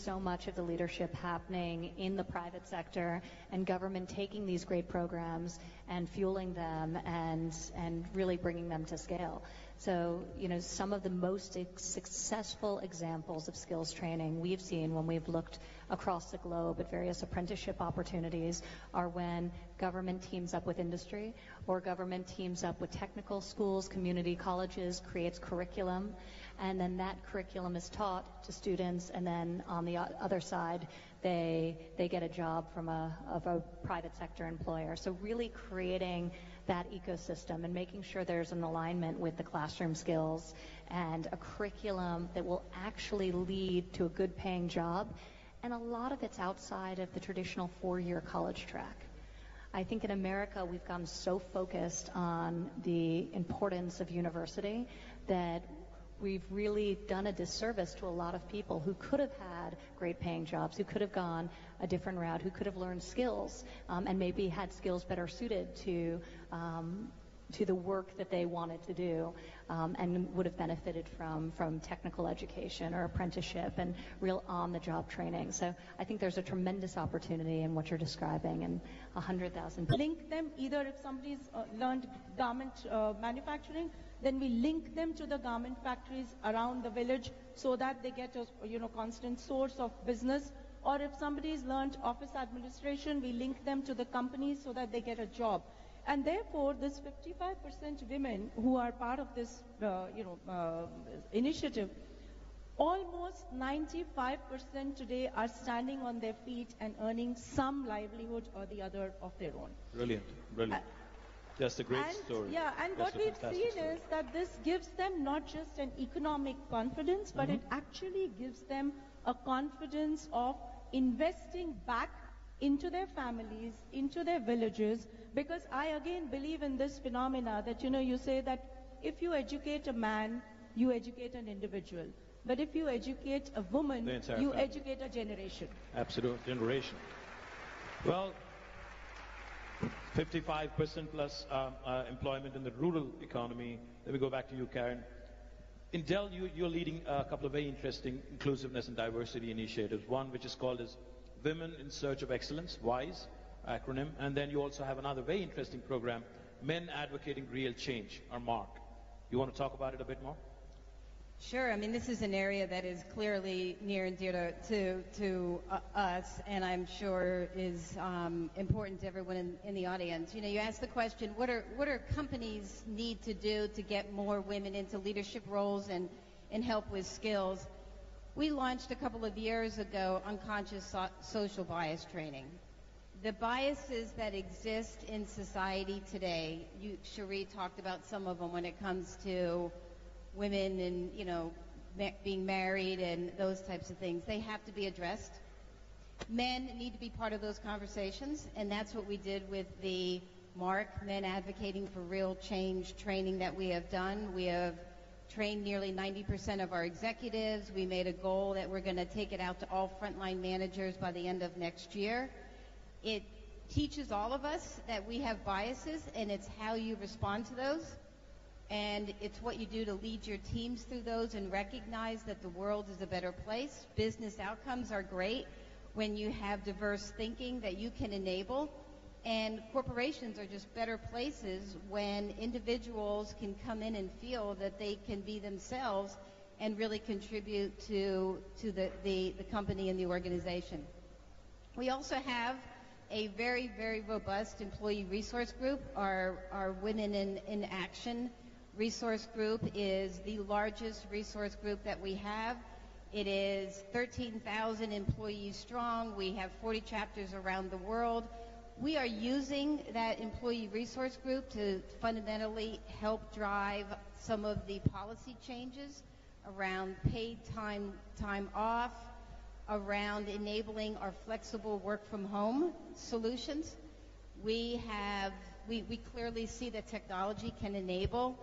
so much of the leadership happening in the private sector, and government taking these great programs and fueling them and really bringing them to scale. So, some of the most successful examples of skills training we've seen when we've looked across the globe at various apprenticeship opportunities are when government teams up with industry, or government teams up with technical schools, community colleges, creates curriculum, and then that curriculum is taught to students, and then on the other side, they get a job from a private sector employer. So really creating that ecosystem and making sure there's an alignment with the classroom skills and a curriculum that will actually lead to a good paying job. And a lot of it's outside of the traditional 4-year college track. I think in America we've gotten so focused on the importance of university that we've really done a disservice to a lot of people who could have had great paying jobs, who could have gone a different route, who could have learned skills, and maybe had skills better suited to the work that they wanted to do, and would have benefited from technical education or apprenticeship and real on-the-job training. So I think there's a tremendous opportunity in what you're describing, and 100,000. Link them, either if somebody's learned garment manufacturing, then we link them to the garment factories around the village so that they get a constant source of business. Or if somebody's learned office administration, we link them to the companies so that they get a job. And therefore, this 55% women who are part of this initiative, almost 95% today are standing on their feet and earning some livelihood or the other of their own. Brilliant, brilliant. Just a great story. Yeah, and what we've seen is that this gives them not just an economic confidence, but it actually gives them a confidence of investing back into their families, into their villages, because I again believe in this phenomena that, you say that if you educate a man, you educate an individual. But if you educate a woman, you educate a generation. Absolute generation. Well, 55% plus employment in the rural economy. Let me go back to you, Karen. In Dell, you're leading a couple of very interesting inclusiveness and diversity initiatives. One which is called as Women in Search of Excellence, WISE acronym. And then you also have another very interesting program, Men Advocating Real Change, or MARC. You want to talk about it a bit more? Sure. I mean, this is an area that is clearly near and dear to us, and I'm sure is important to everyone in the audience. You asked the question, what are companies need to do to get more women into leadership roles and help with skills? We launched a couple of years ago unconscious social bias training. The biases that exist in society today, Cherie talked about some of them when it comes to women and, being married and those types of things. They have to be addressed. Men need to be part of those conversations, and that's what we did with the MARC, Men Advocating for Real Change training that we have done. We have trained nearly 90% of our executives. We made a goal that we're going to take it out to all frontline managers by the end of next year. It teaches all of us that we have biases, and it's how you respond to those. And it's what you do to lead your teams through those and recognize that the world is a better place. Business outcomes are great when you have diverse thinking that you can enable. And corporations are just better places when individuals can come in and feel that they can be themselves and really contribute to the company and the organization. We also have a very, very robust employee resource group. Our Women in Action resource group is the largest resource group that we have. It is 13,000 employees strong. We have 40 chapters around the world. We are using that employee resource group to fundamentally help drive some of the policy changes around paid time off, around enabling our flexible work from home solutions. We clearly see that technology can enable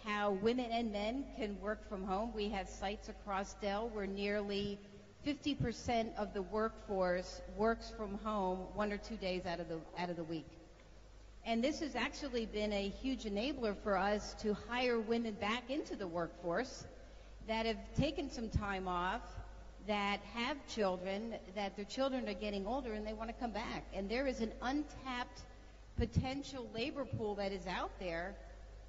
how women and men can work from home. We have sites across Dell where nearly 50% of the workforce works from home 1 or 2 days out of the week. And this has actually been a huge enabler for us to hire women back into the workforce that have taken some time off, that have children, that their children are getting older and they want to come back. And there is an untapped potential labor pool that is out there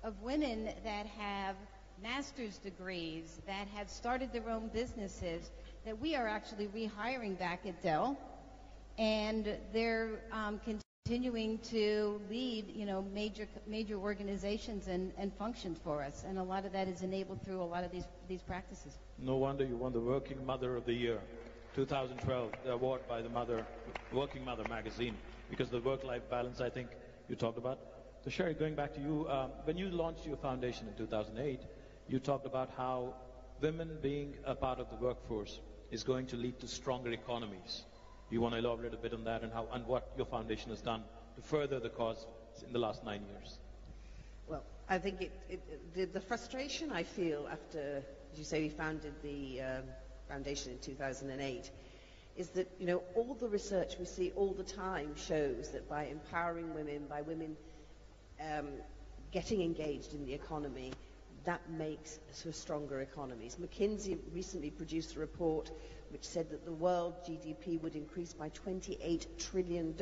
of women that have master's degrees, that have started their own businesses, that we are actually rehiring back at Dell. And they're continuing to lead, major organizations and functions for us. And a lot of that is enabled through a lot of these practices. No wonder you won the Working Mother of the Year, 2012, the award by the Working Mother magazine, because the work-life balance, I think, you talked about. So Sherry, going back to you, when you launched your foundation in 2008, you talked about how women being a part of the workforce is going to lead to stronger economies. You want to elaborate a bit on that and what your foundation has done to further the cause in the last 9 years? Well, I think the frustration I feel after, as you say, we founded the foundation in 2008, is that, all the research we see all the time shows that by empowering women, by women getting engaged in the economy, that makes for stronger economies. McKinsey recently produced a report which said that the world GDP would increase by $28 trillion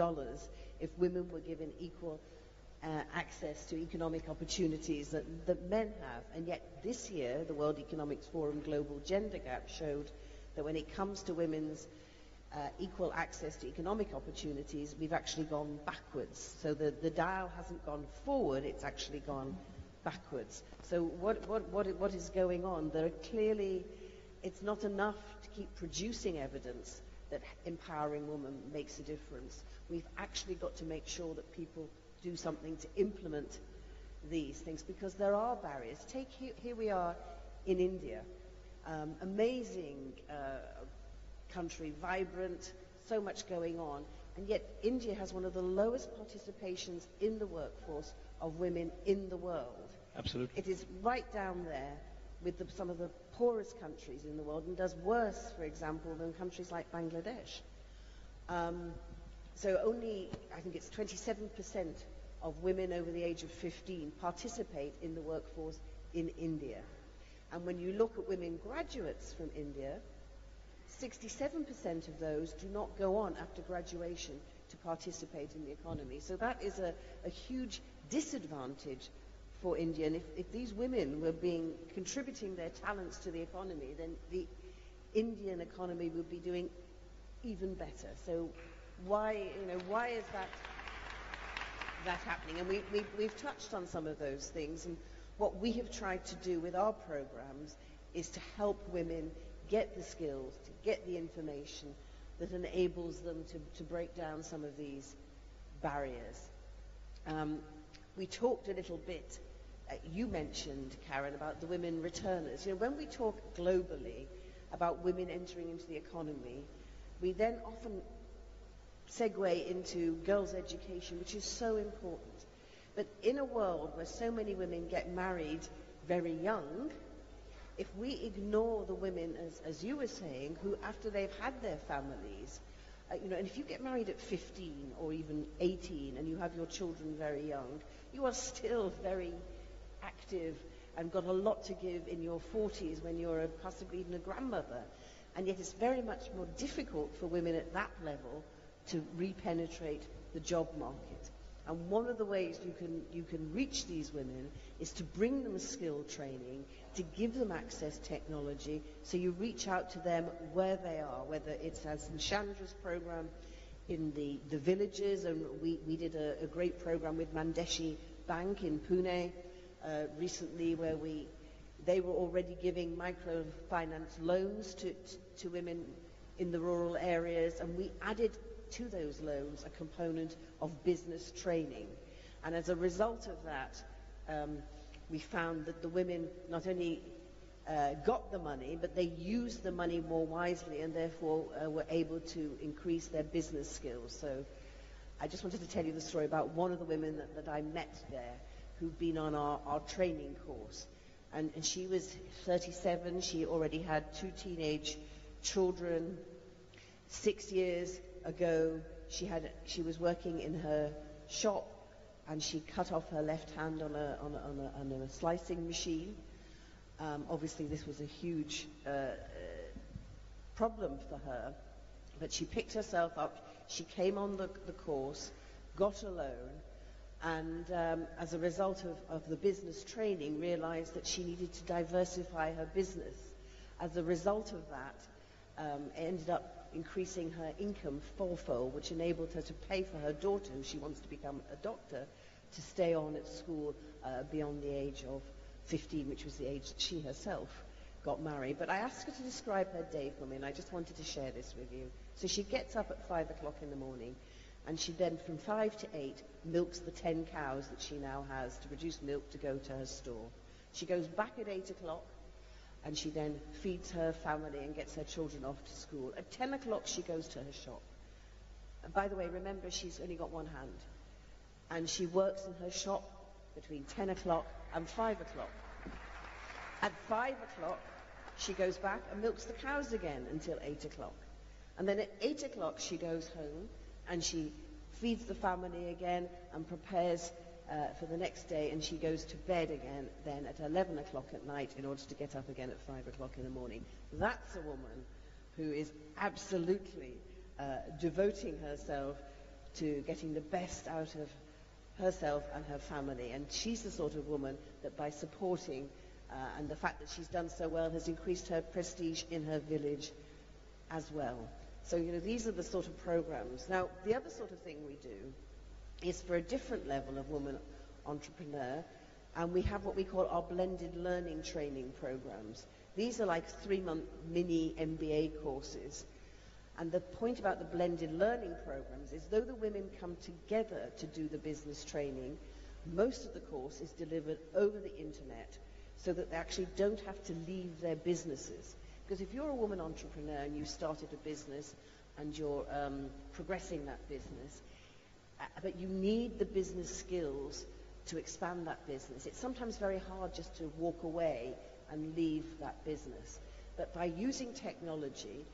if women were given equal access to economic opportunities that men have. And yet this year, the World Economics Forum Global Gender Gap showed that when it comes to women's equal access to economic opportunities, we've actually gone backwards. So the dial hasn't gone forward, it's actually gone backwards. So what is going on? There are clearly, it's not enough to keep producing evidence that empowering women makes a difference. We've actually got to make sure that people do something to implement these things, because there are barriers. Take here we are in India, amazing country, vibrant, so much going on, and yet India has one of the lowest participations in the workforce of women in the world. Absolutely. It is right down there with some of the poorest countries in the world, and does worse, for example, than countries like Bangladesh. So only, I think it's 27% of women over the age of 15 participate in the workforce in India. And when you look at women graduates from India, 67% of those do not go on after graduation to participate in the economy. So that is a huge disadvantage for India. And if these women were contributing their talents to the economy, then the Indian economy would be doing even better. So why is that happening? And we've touched on some of those things. And what we have tried to do with our programs is to help women get the skills, to get the information that enables them to break down some of these barriers. We talked a little bit, you mentioned, Karen, about the women returners. When we talk globally about women entering into the economy, we then often segue into girls' education, which is so important. But in a world where so many women get married very young, if we ignore the women, as you were saying, who after they've had their families, and if you get married at 15 or even 18 and you have your children very young, you are still very active and got a lot to give in your 40s when you're possibly even a grandmother. And yet it's very much more difficult for women at that level to repenetrate the job market. And one of the ways you can reach these women is to bring them skill training, to give them access technology, so you reach out to them where they are, whether it's as in Chandra's program in the villages, and we did a great program with Mandeshi Bank in Pune recently, where they were already giving microfinance loans to women in the rural areas, and we added to those loans a component of business training. And as a result of that, we found that the women not only got the money, but they used the money more wisely, and therefore were able to increase their business skills. So I just wanted to tell you the story about one of the women that I met there, who'd been on our training course. And she was 37, she already had 2 teenage children. 6 years ago, she was working in her shop, and she cut off her left hand on a slicing machine. Obviously, this was a huge problem for her, but she picked herself up, she came on the course, got a loan, and as a result of the business training, realized that she needed to diversify her business. As a result of that, ended up increasing her income fourfold, which enabled her to pay for her daughter, who she wants to become a doctor, to stay on at school beyond the age of 15, which was the age that she herself got married. But I asked her to describe her day for me, and I just wanted to share this with you. So she gets up at 5 o'clock in the morning, and she then, from 5 to 8, milks the 10 cows that she now has to produce milk to go to her store. She goes back at 8 o'clock, and she then feeds her family and gets her children off to school. At 10 o'clock, she goes to her shop. And by the way, remember, she's only got one hand. And she works in her shop between 10 o'clock and 5 o'clock. At 5 o'clock, she goes back and milks the cows again until 8 o'clock. And then at 8 o'clock, she goes home and she feeds the family again and prepares for the next day, and she goes to bed again then at 11 o'clock at night in order to get up again at 5 o'clock in the morning. That's a woman who is absolutely devoting herself to getting the best out of herself and her family. And she's the sort of woman that, by supporting and the fact that she's done so well, has increased her prestige in her village as well. So, these are the sort of programs. Now, the other sort of thing we do is for a different level of woman entrepreneur, and we have what we call our blended learning training programs. These are like 3-month mini MBA courses. And the point about the blended learning programs is, though the women come together to do the business training, most of the course is delivered over the internet, so that they actually don't have to leave their businesses. Because if you're a woman entrepreneur and you've started a business and you're progressing that business, but you need the business skills to expand that business, it's sometimes very hard just to walk away and leave that business. But by using technology,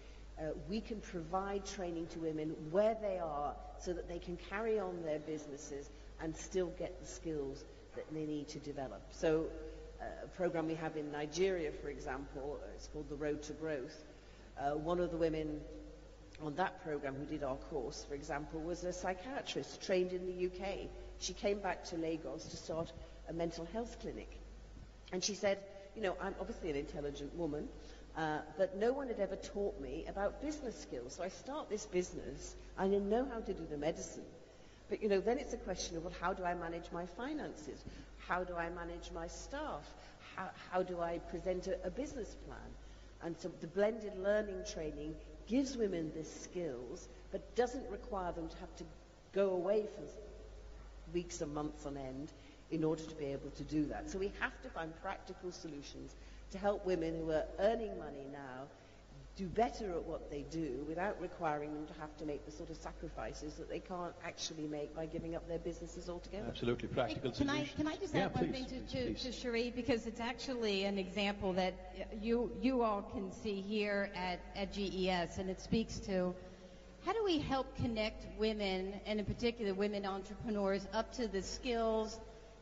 we can provide training to women where they are so that they can carry on their businesses and still get the skills that they need to develop. So a program we have in Nigeria, for example, it's called The Road to Growth. One of the women on that program who did our course, for example, was a psychiatrist trained in the UK. She came back to Lagos to start a mental health clinic. And she said, I'm obviously an intelligent woman, but no one had ever taught me about business skills. So I start this business, I didn't know how to do the medicine. But, then it's a question of, well, how do I manage my finances? How do I manage my staff? How do I present a business plan? And so the blended learning training gives women the skills, but doesn't require them to have to go away for weeks and months on end in order to be able to do that. So we have to find practical solutions to help women who are earning money now do better at what they do without requiring them to have to make the sort of sacrifices that they can't actually make by giving up their businesses altogether. Absolutely, practical solutions. Can I just add one thing to Cherie, because it's actually an example that you all can see here at GES, and it speaks to how do we help connect women, and in particular women entrepreneurs, up to the skills,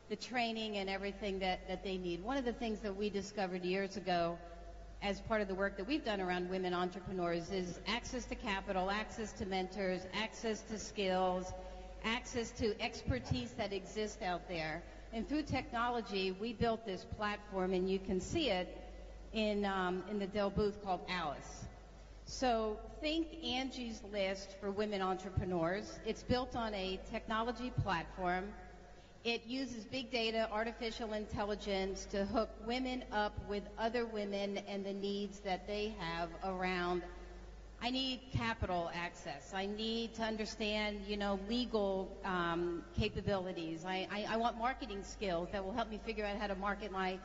the training, and everything that they need. One of the things that we discovered years ago as part of the work that we've done around women entrepreneurs is access to capital, access to mentors, access to skills, access to expertise that exists out there. And through technology, we built this platform, and you can see it in the Dell booth, called Alice. So think Angie's List for women entrepreneurs. It's built on a technology platform. It uses big data, artificial intelligence to hook women up with other women and the needs that they have around, I need capital access. I need to understand, legal capabilities. I want marketing skills that will help me figure out how to market my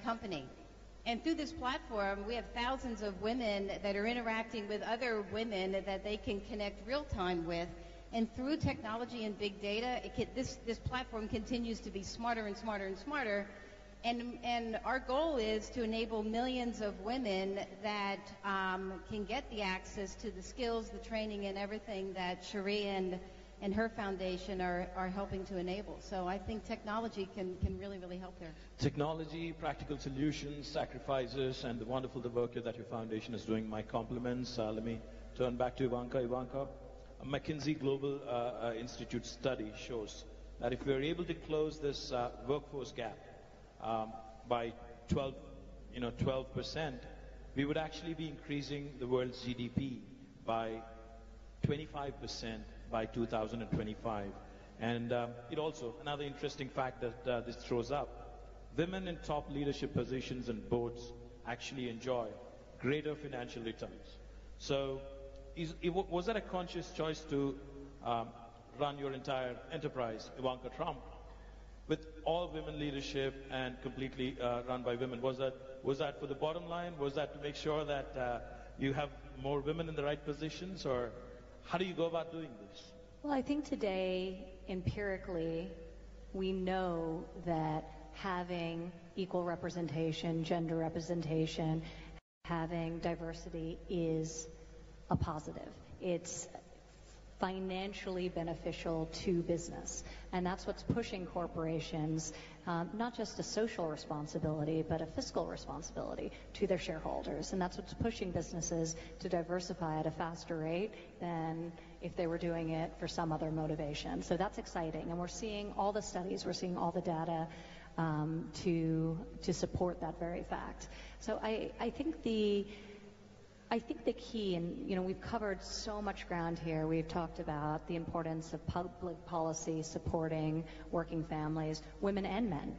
company. And through this platform, we have thousands of women that are interacting with other women that they can connect real time with. And through technology and big data, this platform continues to be smarter and smarter and smarter. And our goal is to enable millions of women that can get the access to the skills, the training, and everything that Cherie and and her foundation are helping to enable. So I think technology can really, really help there. Technology, practical solutions, sacrifices, and the wonderful work that your foundation is doing. My compliments. Let me turn back to Ivanka. Ivanka, a McKinsey Global Institute study shows that if we're able to close this workforce gap by 12%, we would actually be increasing the world's GDP by 25% by 2025. And it also, another interesting fact that this throws up, women in top leadership positions and boards actually enjoy greater financial returns. So was that a conscious choice to run your entire enterprise, Ivanka Trump, with all women leadership and completely run by women? Was that for the bottom line? Was that to make sure that you have more women in the right positions, or how do you go about doing this? Well, I think today, empirically, we know that having equal representation, gender representation, having diversity is a positive. It's financially beneficial to business. And that's what's pushing corporations, not just a social responsibility, but a fiscal responsibility to their shareholders. And that's what's pushing businesses to diversify at a faster rate than if they were doing it for some other motivation. So that's exciting. And we're seeing all the studies, we're seeing all the data to support that very fact. So I think the key, and we've covered so much ground here. We've talked about the importance of public policy supporting working families, women and men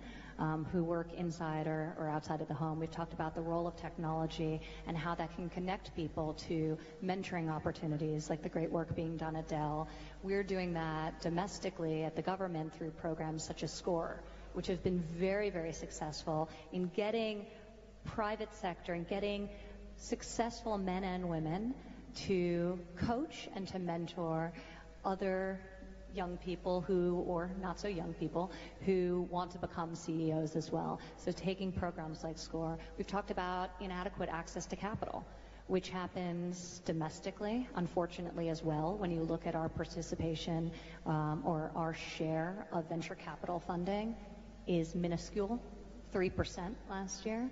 who work inside or outside of the home. We've talked about the role of technology and how that can connect people to mentoring opportunities, like the great work being done at Dell. We're doing that domestically at the government through programs such as SCORE, which have been very, very successful in getting private sector and getting successful men and women to coach and to mentor other young people or not so young people, who want to become CEOs as well. So taking programs like SCORE. We've talked about inadequate access to capital, which happens domestically, unfortunately, as well. When you look at our participation or our share of venture capital funding is minuscule, 3% last year.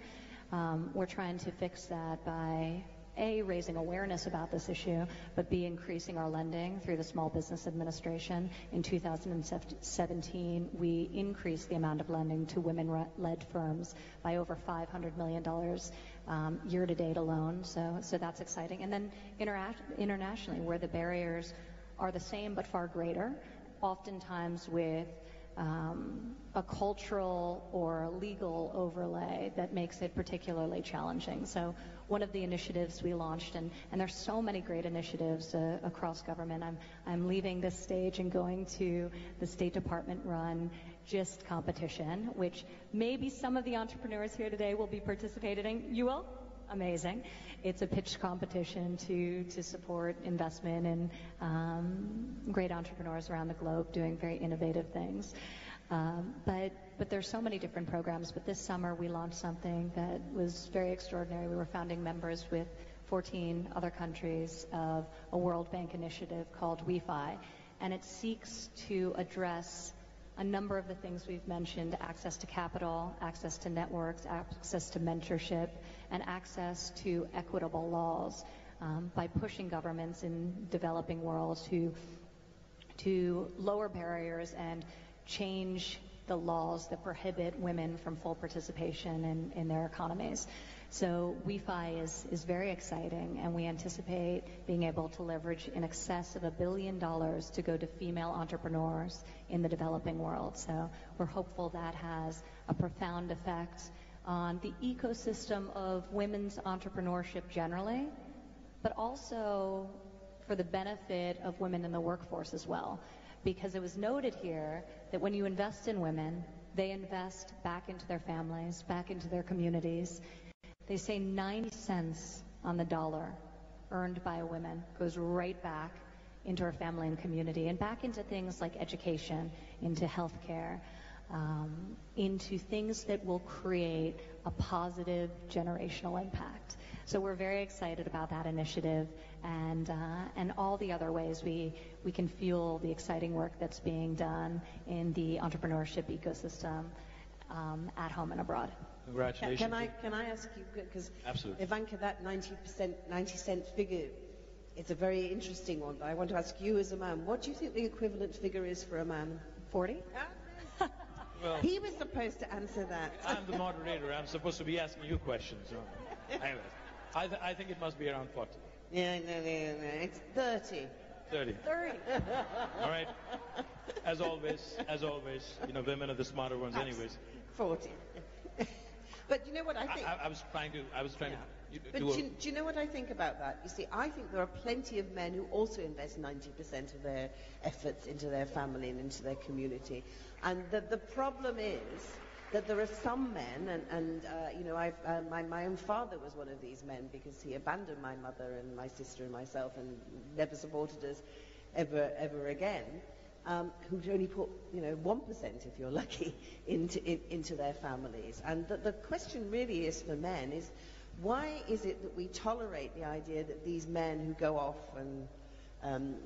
We're trying to fix that by A, raising awareness about this issue, but B, increasing our lending through the Small Business Administration. In 2017, we increased the amount of lending to women-led firms by over $500 million year-to-date alone. So that's exciting. And then internationally, where the barriers are the same but far greater, oftentimes with a cultural or legal overlay that makes it particularly challenging. So one of the initiatives we launched, and there's so many great initiatives across government. I'm leaving this stage and going to the State Department-run GIST competition, which maybe some of the entrepreneurs here today will be participating in. You will? Amazing. It's a pitch competition to support investment in great entrepreneurs around the globe doing very innovative things. But there's so many different programs. But this summer we launched something that was very extraordinary. We were founding members with 14 other countries of a World Bank initiative called Wi-Fi. And it seeks to address a number of the things we've mentioned: access to capital, access to networks, access to mentorship, and access to equitable laws by pushing governments in developing worlds to lower barriers and change the laws that prohibit women from full participation in their economies. So Wi-Fi is very exciting, and we anticipate being able to leverage in excess of $1 billion to go to female entrepreneurs in the developing world. So we're hopeful that has a profound effect on the ecosystem of women's entrepreneurship generally, but also for the benefit of women in the workforce as well. Because it was noted here that when you invest in women, they invest back into their families, back into their communities. They say 90 cents on the dollar earned by a woman goes right back into her family and community, and back into things like education, into healthcare, into things that will create a positive generational impact. So we're very excited about that initiative and all the other ways we can fuel the exciting work that's being done in the entrepreneurship ecosystem at home and abroad. Congratulations. Can I ask you, because Absolutely. Ivanka, that 90% figure, it's a very interesting one, but I want to ask you as a man, what do you think the equivalent figure is for a man? 40? Well, He was supposed to answer that. I'm the moderator. I'm supposed to be asking you questions. So. Anyways, I think it must be around 40. Yeah, no, it's 30. 30. 30. All right. As always, women are the smarter ones anyways. 40. But you know what I think? I was trying to But do do you know what I think about that? You see, I think there are plenty of men who also invest 90% of their efforts into their family and into their community. And the problem is that there are some men, my own father was one of these men because he abandoned my mother and my sister and myself and never supported us ever again. Who'd only put 1%, if you're lucky, into their families. And the question really is for men is, why is it that we tolerate the idea that these men who go off and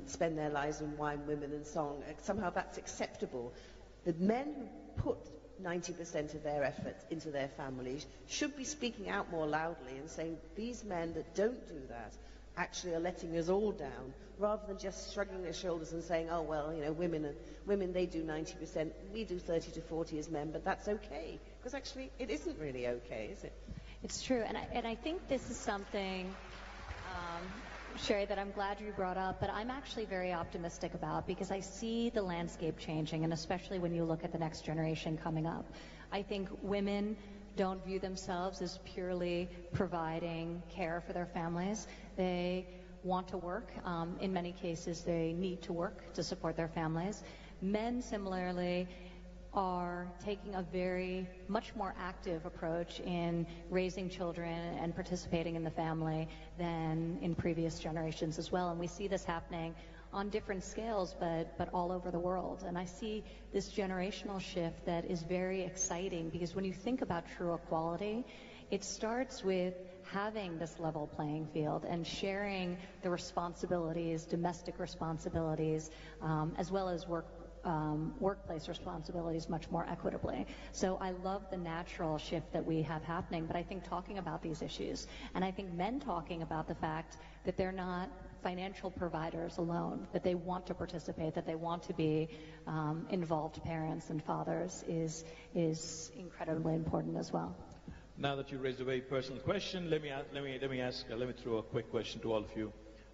spend their lives in wine, women and song, somehow that's acceptable? The men who put 90% of their efforts into their families should be speaking out more loudly and saying, these men that don't do that actually are letting us all down, rather than just shrugging their shoulders and saying, oh, well, women, they do 90%, we do 30 to 40 as men, but that's okay. Because actually, it isn't really okay, is it? It's true, and I think this is something, Sherry, that I'm glad you brought up, but I'm actually very optimistic about, because I see the landscape changing, and especially when you look at the next generation coming up. I think women don't view themselves as purely providing care for their families. They want to work. In many cases, they need to work to support their families. Men, similarly, are taking a very much more active approach in raising children and participating in the family than in previous generations as well. And we see this happening on different scales, but all over the world. And I see this generational shift that is very exciting, because when you think about true equality, it starts with having this level playing field and sharing the responsibilities, domestic responsibilities, as well as workplace responsibilities much more equitably. So I love the natural shift that we have happening, but I think talking about these issues, and I think men talking about the fact that they're not financial providers alone, that they want to participate, that they want to be involved parents and fathers is incredibly important as well. Now that you raised a very personal question, let me throw a quick question to all of you.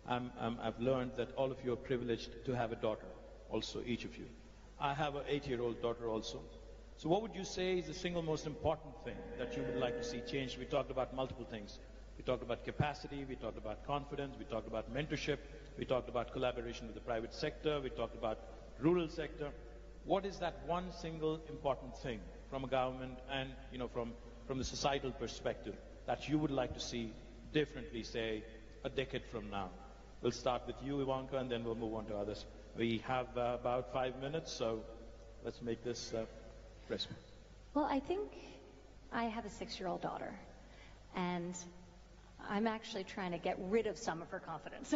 I've learned that all of you are privileged to have a daughter, also each of you. I have an 8-year-old daughter also. So what would you say is the single most important thing that you would like to see changed? We talked about multiple things. We talked about capacity, we talked about confidence, we talked about mentorship, we talked about collaboration with the private sector, we talked about rural sector. What is that one single important thing from a government and from the societal perspective that you would like to see differently, say, a decade from now? We'll start with you, Ivanka, and then we'll move on to others. We have about 5 minutes, so let's make this crisp. Well, I think I have a 6-year-old daughter, and I'm actually trying to get rid of some of her confidence.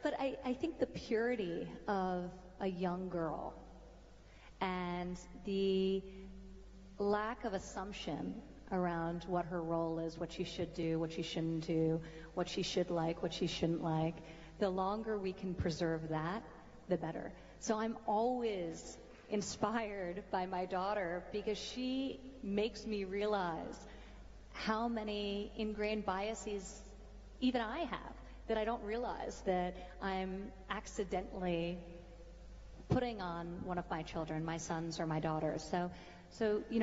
But I think the purity of a young girl and the lack of assumption around what her role is, what she should do, what she shouldn't do, what she should like, what she shouldn't like, the longer we can preserve that, the better. So I'm always inspired by my daughter, because she makes me realize how many ingrained biases even I have that I don't realize that I'm accidentally putting on one of my children, my sons or my daughters. So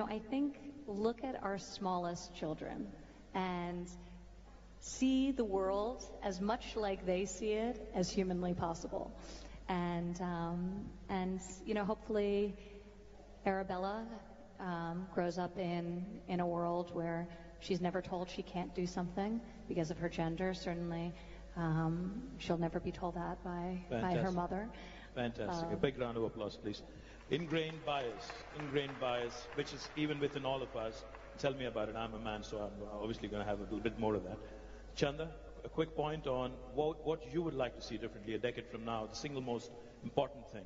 I think look at our smallest children and see the world as much like they see it as humanly possible. And hopefully Arabella grows up in a world where she's never told she can't do something because of her gender. Certainly, she'll never be told that by her mother. Fantastic. A big round of applause, please. ingrained bias, which is even within all of us. Tell me about it. I'm a man, so I'm obviously going to have a little bit more of that. Chanda, a quick point on what you would like to see differently a decade from now, the single most important thing.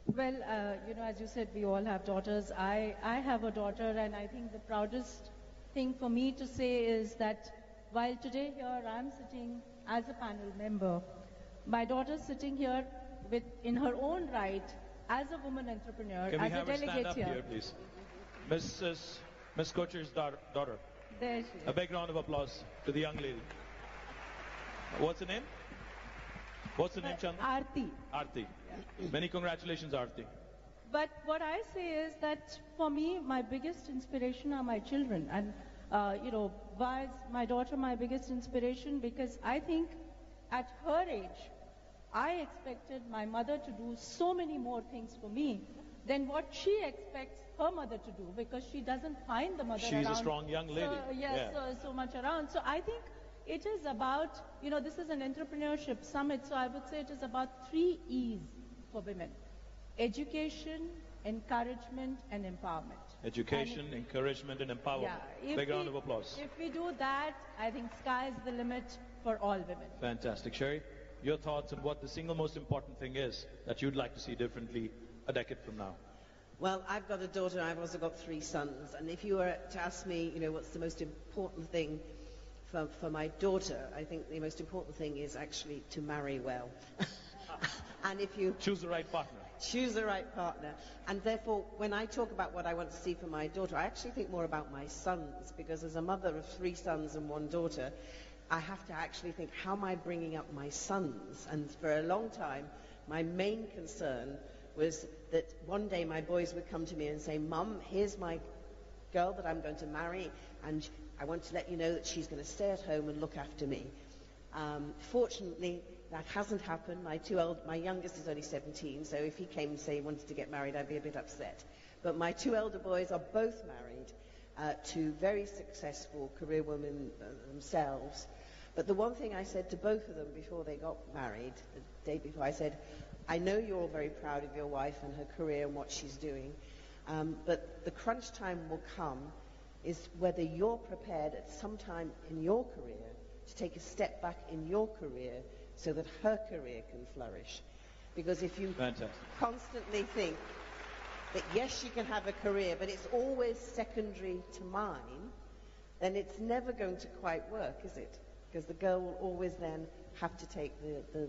Well, as you said, we all have daughters. I have a daughter, and I think the proudest thing for me to say is that while today here I'm sitting as a panel member, my daughter's sitting here in her own right as a woman entrepreneur, Can we as have a her stand delegate up here, please? Miss Kocher's daughter. There she is. A big round of applause to the young lady. What's her name? What's her name, Chanda? Aarti. Aarti. Many congratulations, Aarti. But what I say is that for me, my biggest inspiration are my children. And, why is my daughter my biggest inspiration? Because I think at her age, I expected my mother to do so many more things for me than what she expects her mother to do, because she doesn't find the mother around. She's a strong young lady. So much around. So I think it is about, this is an entrepreneurship summit, so I would say it is about 3 E's for women: education, encouragement, and empowerment. Education, encouragement, and empowerment. Big round of applause. If we do that, I think sky's the limit for all women. Fantastic. Sherry, your thoughts on what the single most important thing is that you'd like to see differently a decade from now? Well, I've got a daughter, I've also got 3 sons, and if you were to ask me, what's the most important thing for my daughter, I think the most important thing is actually to marry well. And if you choose the right partner. Choose the right partner. And therefore, when I talk about what I want to see for my daughter, I actually think more about my sons, because as a mother of 3 sons and 1 daughter, I have to actually think, how am I bringing up my sons? And for a long time, my main concern was that one day my boys would come to me and say, "Mum, here's my girl that I'm going to marry, and I want to let you know that she's going to stay at home and look after me." Fortunately, that hasn't happened. My youngest is only 17, so if he came and say he wanted to get married, I'd be a bit upset. But my 2 elder boys are both married to very successful career women themselves. But the one thing I said to both of them before they got married, the day before, I said, "I know you're all very proud of your wife and her career and what she's doing, but the crunch time will come is whether you're prepared at some time in your career to take a step back in your career so that her career can flourish." Because if you constantly think that yes, she can have a career, but it's always secondary to mine, then it's never going to quite work, is it? Because the girl will always then have to take the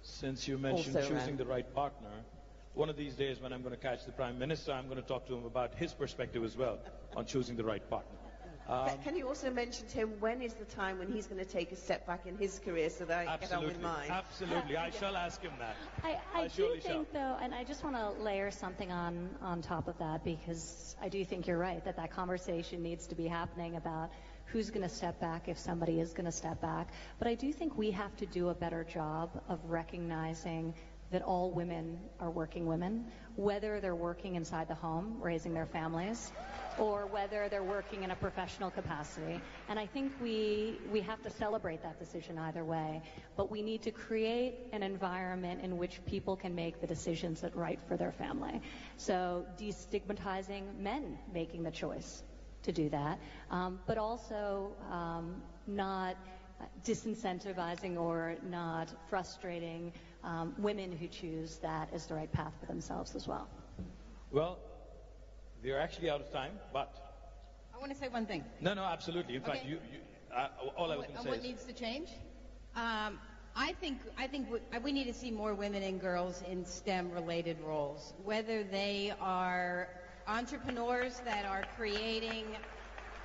Since you mentioned choosing the right partner, one of these days when I'm going to catch the Prime Minister, I'm going to talk to him about his perspective as well on choosing the right partner. Can you also mention to him when is the time when he's going to take a step back in his career so that I get on with mine? Absolutely. I shall ask him that. I do think, though, and I just want to layer something on top of that, because I do think you're right, that conversation needs to be happening about who's going to step back if somebody is going to step back. But I do think we have to do a better job of recognizing that all women are working women, whether they're working inside the home, raising their families, or whether they're working in a professional capacity. And I think we have to celebrate that decision either way. But we need to create an environment in which people can make the decisions that are right for their family. So destigmatizing men making the choice to do that, but also not disincentivizing or not frustrating women who choose that as the right path for themselves as well. Well, we're actually out of time, but I want to say one thing. No, absolutely. In fact, all I was going to say what needs to change? I think we need to see more women and girls in STEM-related roles, whether they are entrepreneurs that are creating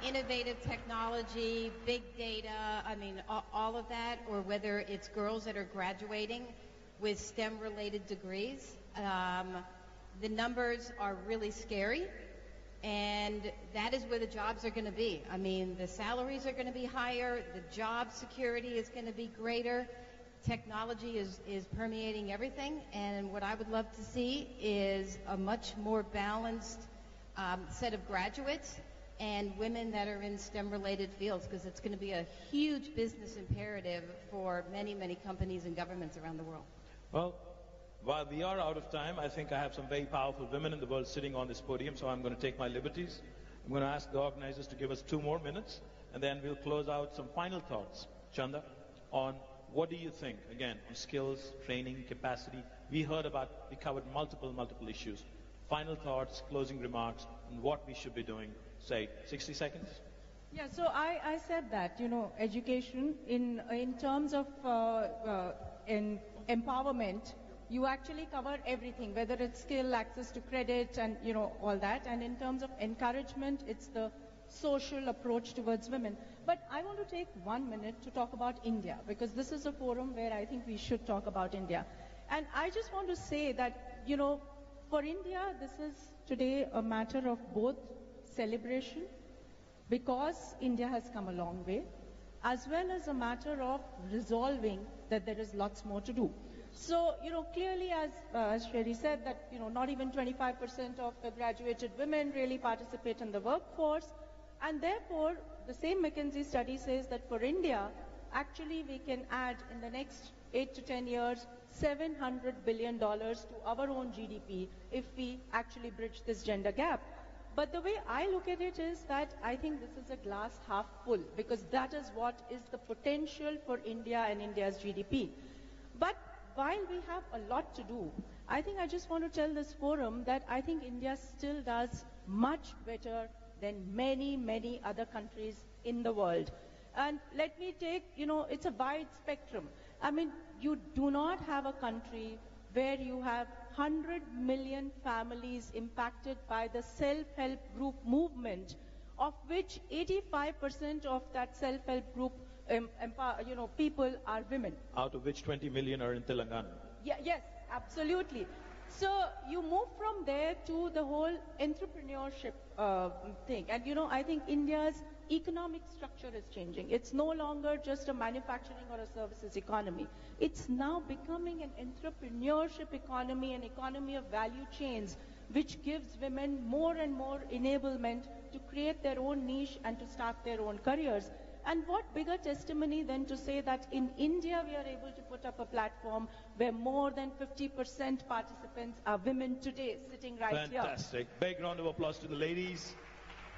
innovative technology, big data, all of that, or whether it's girls that are graduating with STEM-related degrees. The numbers are really scary, and that is where the jobs are going to be. The salaries are going to be higher, the job security is going to be greater, technology is permeating everything, and what I would love to see is a much more balanced set of graduates and women that are in STEM-related fields, because it's going to be a huge business imperative for many, many companies and governments around the world. Well, While we are out of time, I think I have some very powerful women in the world sitting on this podium, so I'm going to take my liberties. I'm going to ask the organizers to give us 2 more minutes, and then we'll close out some final thoughts, Chanda, on what do you think, again, on skills, training, capacity. We covered multiple issues. Final thoughts, closing remarks, and what we should be doing, say, 60 seconds? Yeah, so I said that, education in terms of in empowerment, you actually cover everything, whether it's skill, access to credit, and, all that. And in terms of encouragement, it's the social approach towards women. But I want to take 1 minute to talk about India, because this is a forum where I think we should talk about India. And I just want to say that, for India, this is today a matter of both celebration, because India has come a long way, as well as a matter of resolving that there is lots more to do. So, clearly, as Sherry said, that, not even 25% of the graduated women really participate in the workforce. And therefore, the same McKinsey study says that for India, actually we can add in the next 8 to 10 years, $700 billion to our own GDP if we actually bridge this gender gap. But the way I look at it is that I think this is a glass half full, because that is what is the potential for India and India's GDP. But while we have a lot to do, I think I just want to tell this forum that I think India still does much better than many other countries in the world. And let me take, it's a wide spectrum. I mean, you do not have a country where you have 100 million families impacted by the self-help group movement, of which 85% of that self-help group people are women. Out of which 20 million are in Telangana. Yeah, yes, absolutely. So you move from there to the whole entrepreneurship thing. And I think India's economic structure is changing. It's no longer just a manufacturing or a services economy. It's now becoming an entrepreneurship economy, an economy of value chains, which gives women more and more enablement to create their own niche and to start their own careers. And what bigger testimony than to say that in India we are able to put up a platform where more than 50% participants are women today, sitting right here. Fantastic. Big round of applause to the ladies,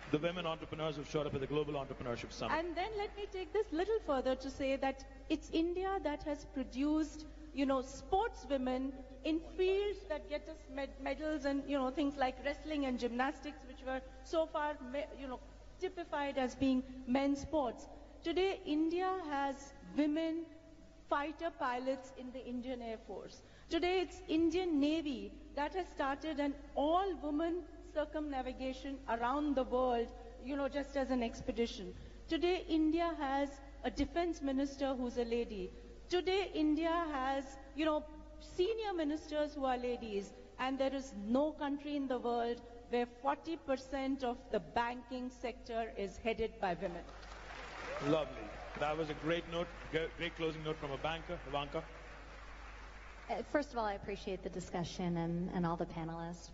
the women entrepreneurs who've showed up at the Global Entrepreneurship Summit. And then let me take this little further to say that it's India that has produced, sports women in fields that get us medals and, things like wrestling and gymnastics, which were so far, typified as being men's sports. Today, India has women fighter pilots in the Indian Air Force. Today, it's Indian Navy that has started an all-woman circumnavigation around the world, just as an expedition. Today, India has a defense minister who's a lady. Today, India has, senior ministers who are ladies. And there is no country in the world where 40% of the banking sector is headed by women. Lovely. That was a great note, great closing note from a banker. Ivanka? First of all, I appreciate the discussion and all the panelists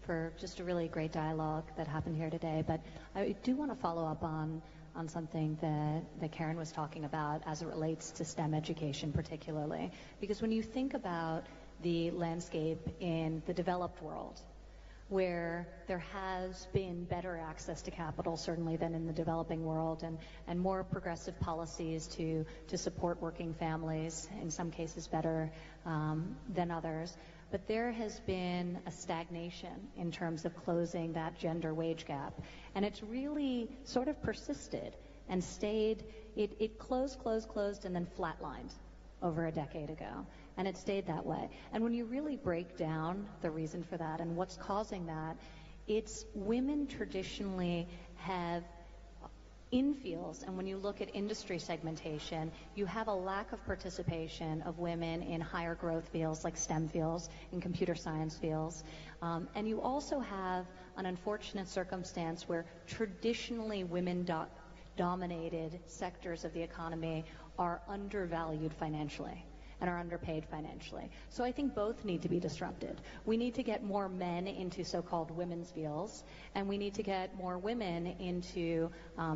for just a really great dialogue that happened here today. But I do want to follow up on something that Karen was talking about as it relates to STEM education particularly. Because when you think about the landscape in the developed world, where there has been better access to capital, certainly, than in the developing world, and more progressive policies to support working families, in some cases better than others. But there has been a stagnation in terms of closing that gender wage gap. And it's really sort of persisted and stayed, it closed, and then flatlined over a decade ago. And it stayed that way. And when you really break down the reason for that and what's causing that, it's women traditionally have in fields, and when you look at industry segmentation, you have a lack of participation of women in higher growth fields like STEM fields and computer science fields. And you also have an unfortunate circumstance where traditionally women-dominated sectors of the economy are undervalued financially and are underpaid financially. So I think both need to be disrupted. We need to get more men into so-called women's fields, and we need to get more women into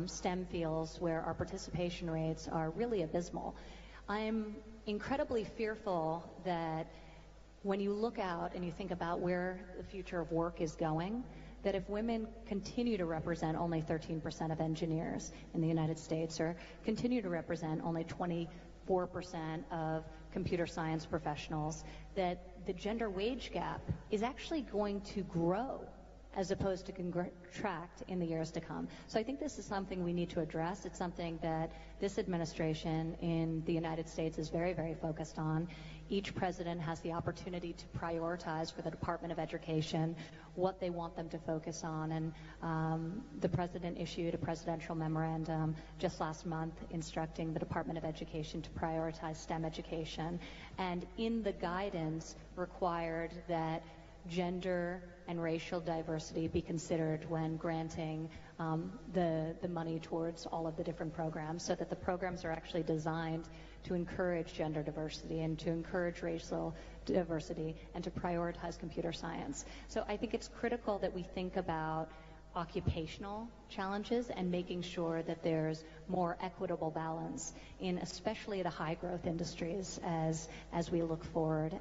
STEM fields where our participation rates are really abysmal. I'm incredibly fearful that when you look out and you think about where the future of work is going, that if women continue to represent only 13% of engineers in the United States, or continue to represent only 24% of computer science professionals, that the gender wage gap is actually going to grow as opposed to contract in the years to come. So I think this is something we need to address. It's something that this administration in the United States is very, very focused on. Each president has the opportunity to prioritize for the Department of Education what they want them to focus on. And the president issued a presidential memorandum just last month instructing the Department of Education to prioritize STEM education. And in the guidance required that gender and racial diversity be considered when granting the money towards all of the different programs, so that the programs are actually designed to encourage gender diversity and to encourage racial diversity and to prioritize computer science. So I think it's critical that we think about occupational challenges and making sure that there's more equitable balance in especially the high growth industries as we look forward,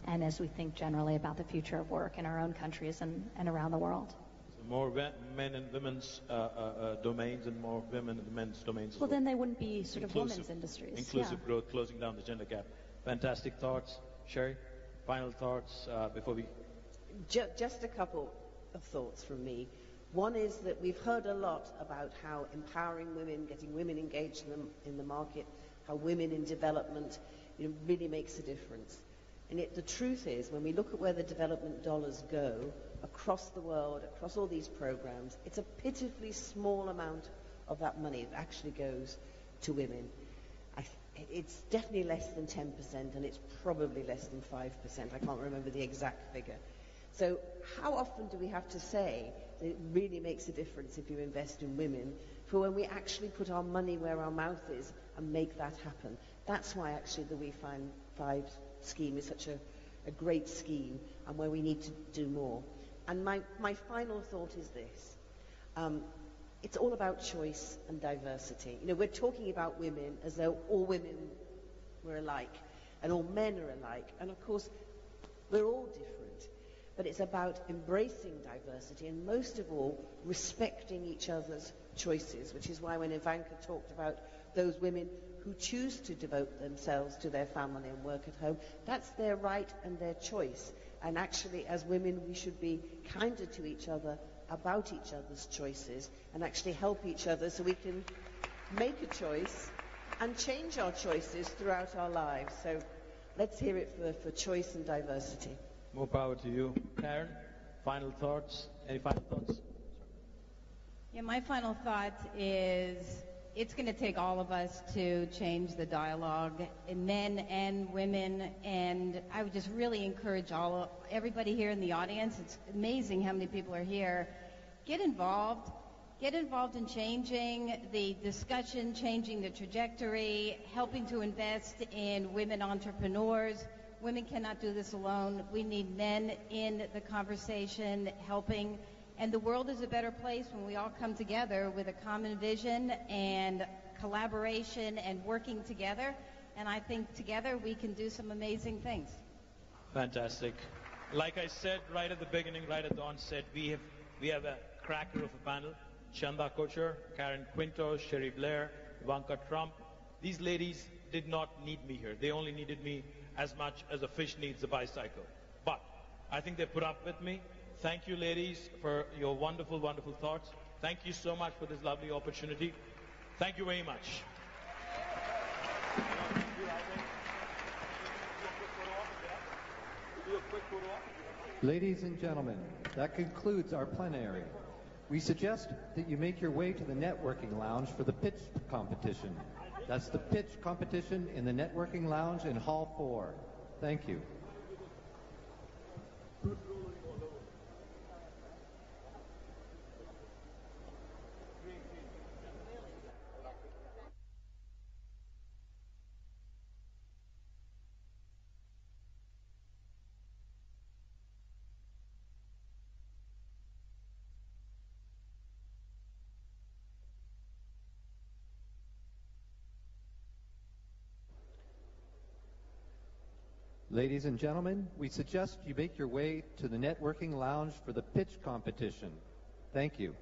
and as we think generally about the future of work in our own countries and around the world. So more men and women's domains and more women and men's domains. Well, then they wouldn't be sort of inclusive, women's industries. Inclusive growth, closing down the gender gap. Fantastic thoughts. Sherry, final thoughts before we... Just a couple of thoughts from me. One is that we've heard a lot about how empowering women, getting women engaged in the market, how women in development really makes a difference. And yet the truth is, when we look at where the development dollars go across the world, across all these programs, it's a pitifully small amount of that money that actually goes to women. It's definitely less than 10%, and it's probably less than 5%. I can't remember the exact figure. So how often do we have to say that it really makes a difference if you invest in women, for when we actually put our money where our mouth is and make that happen? That's why actually the We Find Five scheme is such a great scheme, and where we need to do more. And my final thought is this. It's all about choice and diversity. We're talking about women as though all women were alike and all men are alike. And of course, we're all different. But it's about embracing diversity and most of all, respecting each other's choices, which is why when Ivanka talked about those women who choose to devote themselves to their family and work at home, that's their right and their choice. And actually, as women, we should be kinder to each other about each other's choices and actually help each other so we can make a choice and change our choices throughout our lives. So let's hear it for choice and diversity. More power to you. Karen, final thoughts? Any final thoughts? Yeah, my final thought is it's going to take all of us to change the dialogue, men and women, and I would just really encourage everybody here in the audience. It's amazing how many people are here. Get involved. Get involved in changing the discussion, changing the trajectory, helping to invest in women entrepreneurs. Women cannot do this alone. We need men in the conversation helping. And the world is a better place when we all come together with a common vision and collaboration and working together. And I think together we can do some amazing things. Fantastic. Like I said right at the beginning, right at the onset, we have a cracker of a panel. Chanda Kocher, Karen Quinto, Sherry Blair, Ivanka Trump. These ladies did not need me here. They only needed me as much as a fish needs a bicycle. But I think they put up with me. Thank you, ladies, for your wonderful, wonderful thoughts. Thank you so much for this lovely opportunity. Thank you very much. Ladies and gentlemen, that concludes our plenary. We suggest that you make your way to the networking lounge for the pitch competition. That's the pitch competition in the networking lounge in Hall 4. Thank you. Ladies and gentlemen, we suggest you make your way to the networking lounge for the pitch competition. Thank you.